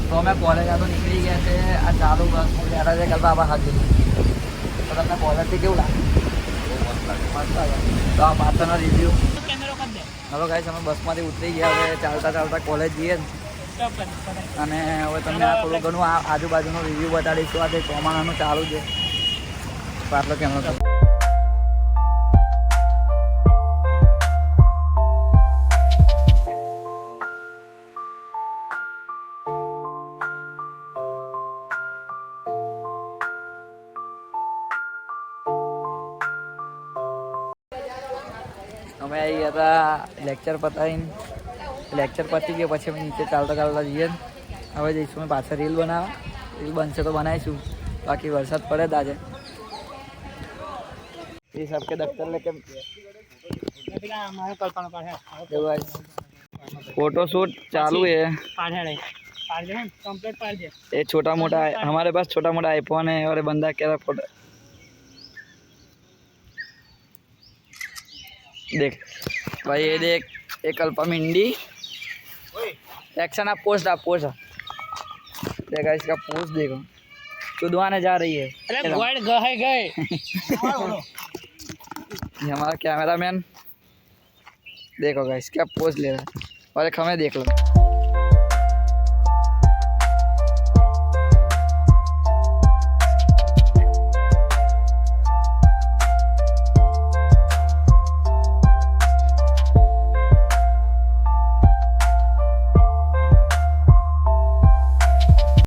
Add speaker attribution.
Speaker 1: તો અમે કોલેજ આ તો નીકળી ગયા છે આ ચાલુ બસ બેઠા છે કરતા આવા હાથ તો તમને કોલેજથી કેવું લાગે તો આ પાછળનો રિવ્યુ હલો ગાઈસ અમે બસમાંથી ઉતરી ગયા હવે ચાલતા ચાલતા કોલેજ જઈએ અને હવે તમને આ થોડું ઘણું આ આજુબાજુનો રિવ્યુ બતાડીશું આ જે ચોમાસાનું ચાલુ છે આટલો કેમેરો અમે આવી ગયા હતા લેક્ચર પતાવીને લેક્ચર પતી ગયો પછી અમે નીચે ચાલતા ચાલતા જઈએ હવે જઈશું અમે પાછળ રીલ બનાવવા રીલ બનશે તો બનાવીશું બાકી વરસાદ પડે જ આજે ये सबके दफ्तर लेके फोटो शूट चालू है ये छोटा मोटा हमारे पास छोटा मोटा आईफोन है और बंदा कह रहा फोटो देख भाई ये देख एक अल्पा मिंडी एक्शन आप पोस्ट देखा इसका पोस्ट देखो चुदवाने जा रही है अरे गए ये हमारा कैमरा मैन देखो गाइस क्या पोज ले रहा है और एक हमें देख लो